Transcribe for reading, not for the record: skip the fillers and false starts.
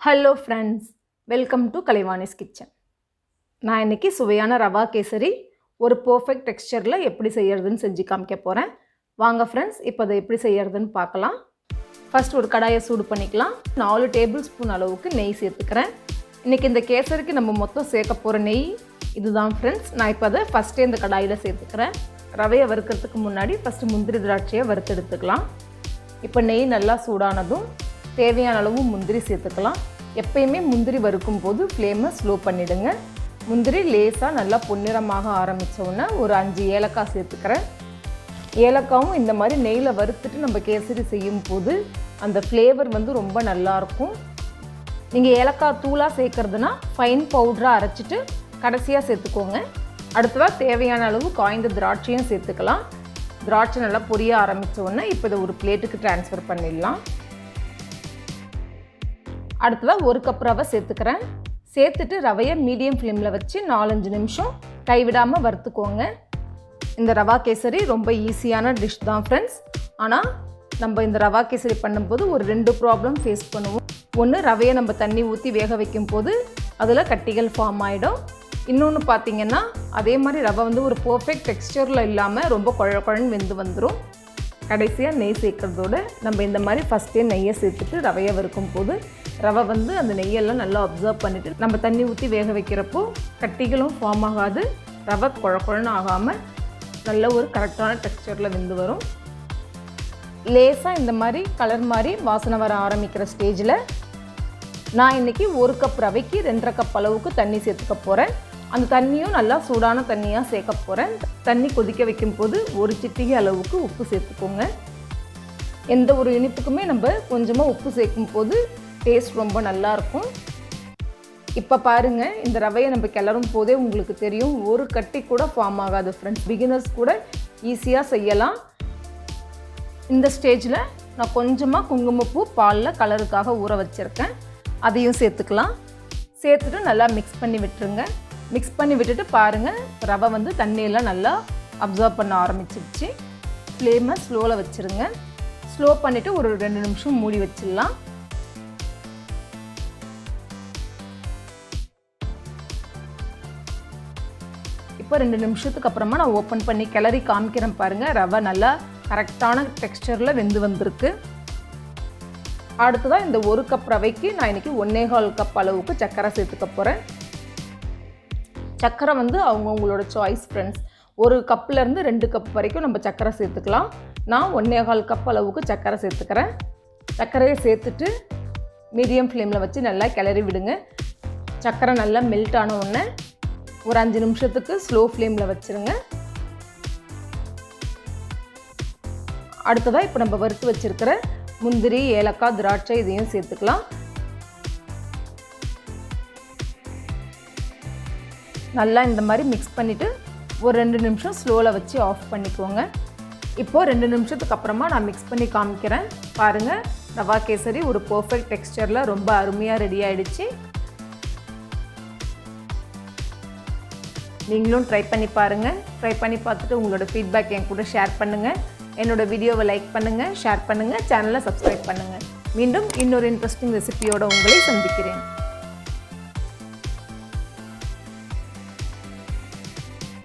Hello friends, welcome to Kalaivani's kitchen. நான் இன்றைக்கி சுவையான ரவா கேசரி ஒரு பர்ஃபெக்ட் டெக்ஸ்சரில் எப்படி செய்யறதுன்னு செஞ்சு காமிக்க போகிறேன். வாங்க ஃப்ரெண்ட்ஸ், இப்போ அதை எப்படி செய்யறதுன்னு பார்க்கலாம். ஃபர்ஸ்ட் ஒரு கடாயை சூடு பண்ணிக்கலாம். 4 டேபிள் ஸ்பூன் அளவுக்கு நெய் சேர்த்துக்கிறேன். இன்றைக்கி இந்த கேசரிக்கு நம்ம மொத்தம் சேர்க்க போகிற நெய் இதுதான் ஃப்ரெண்ட்ஸ். நான் இப்போ அதை ஃபஸ்ட்டே இந்த கடாயில் சேர்த்துக்கிறேன். ரவையை வறுக்கிறதுக்கு முன்னாடி ஃபஸ்ட்டு முந்திரி திராட்சையை வறுத்தெடுத்துக்கலாம். இப்போ நெய் நல்லா சூடானதும் தேவையான அளவு முந்திரி சேர்த்துக்கலாம். எப்பயுமே முந்திரி வறுக்கும் போது ஃப்ளேமை ஸ்லோ பண்ணிவிடுங்க. முந்திரி லேசாக நல்லா பொன்னிறமாக ஆரம்பித்தோன்னே ஒரு 5 ஏலக்காய் சேர்த்துக்கிறேன். ஏலக்காவும் இந்த மாதிரி நெய்யில் வறுத்துட்டு நம்ம கேசரி செய்யும் போது அந்த ஃப்ளேவர் ரொம்ப நல்லாயிருக்கும். நீங்கள் ஏலக்காய் தூளாக சேர்க்குறதுனா ஃபைன் பவுடராக அரைச்சிட்டு கடைசியாக சேர்த்துக்கோங்க. அடுத்ததாக தேவையான அளவு காய்ந்த திராட்சையும் சேர்த்துக்கலாம். திராட்சை நல்லா பொரிய ஆரம்பித்தோன்னே இப்போ இதை ஒரு பிளேட்டுக்கு ட்ரான்ஸ்ஃபர் பண்ணிடலாம். அடுத்ததாக 1 கப் ரவை சேர்த்துக்கிறேன். சேர்த்துட்டு ரவையை மீடியம் ஃப்ளேமில் வச்சு 4-5 நிமிஷம் கைவிடாமல் வறுத்துக்கோங்க. இந்த ரவா கேசரி ரொம்ப ஈஸியான டிஷ் தான் ஃப்ரெண்ட்ஸ். ஆனால் நம்ம இந்த ரவா கேசரி பண்ணும்போது ஒரு 2 ப்ராப்ளம் ஃபேஸ் பண்ணுவோம். ஒன்று, ரவையை நம்ம தண்ணி ஊற்றி வேக வைக்கும் போது அதில் கட்டிகள் ஃபார்ம் ஆகிடும். இன்னொன்று பார்த்திங்கன்னா அதே மாதிரி ரவை ஒரு பர்ஃபெக்ட் டெக்ஸ்சரில் இல்லாமல் ரொம்ப குழன்னு வெந்து வந்துடும். கடைசியாக நெய் சேர்க்குறதோடு நம்ம இந்த மாதிரி ஃபஸ்ட்டே நெய்யை சேர்த்துட்டு ரவையை வறுக்கும் போது ரவை அந்த நெய்யெல்லாம் நல்லா அப்சர்வ் பண்ணிவிட்டு நம்ம தண்ணி ஊற்றி வேக வைக்கிறப்போ கட்டிகளும் ஃபார்ம் ஆகாது, ரவை குழன்னு ஆகாமல் நல்ல ஒரு கரெக்டான டெக்ஸ்சரில் வெந்து வரும். லேசாக இந்த மாதிரி கலர் மாதிரி வாசனை வர ஆரம்பிக்கிற ஸ்டேஜில் நான் இன்றைக்கி 1 கப் ரவைக்கு 2.5 கப் அளவுக்கு தண்ணி சேர்த்துக்க போகிறேன். அந்த தண்ணியும் நல்லா சூடான தண்ணியாக சேர்க்க போகிறேன். தண்ணி கொதிக்க வைக்கும் போது 1 சிட்டிகை அளவுக்கு உப்பு சேர்த்துக்கோங்க. எந்த ஒரு இனிப்புக்குமே நம்ம கொஞ்சமாக உப்பு சேர்க்கும் போது டேஸ்ட் ரொம்ப நல்லாயிருக்கும். இப்போ பாருங்கள், இந்த ரவையை நம்ம கிளறும் போதே உங்களுக்கு தெரியும், ஒரு கட்டி கூட ஃபார்ம் ஆகாது ஃப்ரெண்ட்ஸ். பிகினர்ஸ் கூட ஈஸியாக செய்யலாம். இந்த ஸ்டேஜில் நான் கொஞ்சமாக குங்குமப்பூ பாலில் கலருக்காக ஊற வச்சுருக்கேன். அதையும் சேர்த்துக்கலாம். சேர்த்துட்டு நல்லா மிக்ஸ் பண்ணி விட்டுருங்க. மிக்ஸ் பண்ணி விட்டுட்டு பாருங்கள், ரவை தண்ணியெல்லாம் நல்லா அப்சர்வ் பண்ண ஆரம்பிச்சிருச்சு. ஃப்ளேமை ஸ்லோவில் வச்சுருங்க. ஸ்லோ பண்ணிவிட்டு ஒரு 2 நிமிஷம் மூடி வச்சிடலாம். இப்போ 2 நிமிஷத்துக்கு அப்புறமா நான் ஓப்பன் பண்ணி கிளறி காமிக்கிறேன். பாருங்கள், ரவை நல்லா கரெக்டான டெக்ஸ்சரில் வெந்து வந்திருக்கு. அடுத்ததாக இந்த 1 கப் ரவைக்கு நான் இன்றைக்கி 1.25 கப் அளவுக்கு சர்க்கரை சேர்த்துக்க போகிறேன். சர்க்கரை அவங்கவுங்களோட சாய்ஸ் ஃப்ரெண்ட்ஸ். 1 கப்லேருந்து 2 கப் வரைக்கும் நம்ம சர்க்கரை சேர்த்துக்கலாம். நான் 1.25 கப் அளவுக்கு சர்க்கரை சேர்த்துக்கிறேன். சர்க்கரையை சேர்த்துட்டு மீடியம் ஃப்ளேமில் வச்சு நல்லா கிளறி விடுங்க. சர்க்கரை நல்லா மெல்ட் ஆன உடனே ஒரு 5 நிமிஷத்துக்கு ஸ்லோ ஃப்ளேமில் வச்சுருங்க. அடுத்ததாக இப்போ நம்ம வறுத்து வச்சுருக்கிற முந்திரி, ஏலக்காய், திராட்சை இதையும் சேர்த்துக்கலாம். நல்லா இந்த மாதிரி மிக்ஸ் பண்ணிவிட்டு ஒரு 2 நிமிஷம் ஸ்லோவில் வச்சு ஆஃப் பண்ணிக்கோங்க. இப்போது 2 நிமிஷத்துக்கு அப்புறமா நான் மிக்ஸ் பண்ணி காமிக்கிறேன். பாருங்கள், ரவா கேசரி ஒரு பர்ஃபெக்ட் டெக்ஸ்சரில் ரொம்ப அருமையாக ரெடி ஆகிடுச்சு. நீங்களும் ட்ரை பண்ணி பாருங்கள். ட்ரை பண்ணி பார்த்துட்டு உங்களோட ஃபீட்பேக் என் கூட ஷேர் பண்ணுங்கள். என்னோடய வீடியோவை லைக் பண்ணுங்கள், ஷேர் பண்ணுங்கள், சேனலை சப்ஸ்கிரைப் பண்ணுங்கள். மீண்டும் இன்னொரு இன்ட்ரெஸ்டிங் ரெசிபியோடு உங்களை சந்திக்கிறேன்.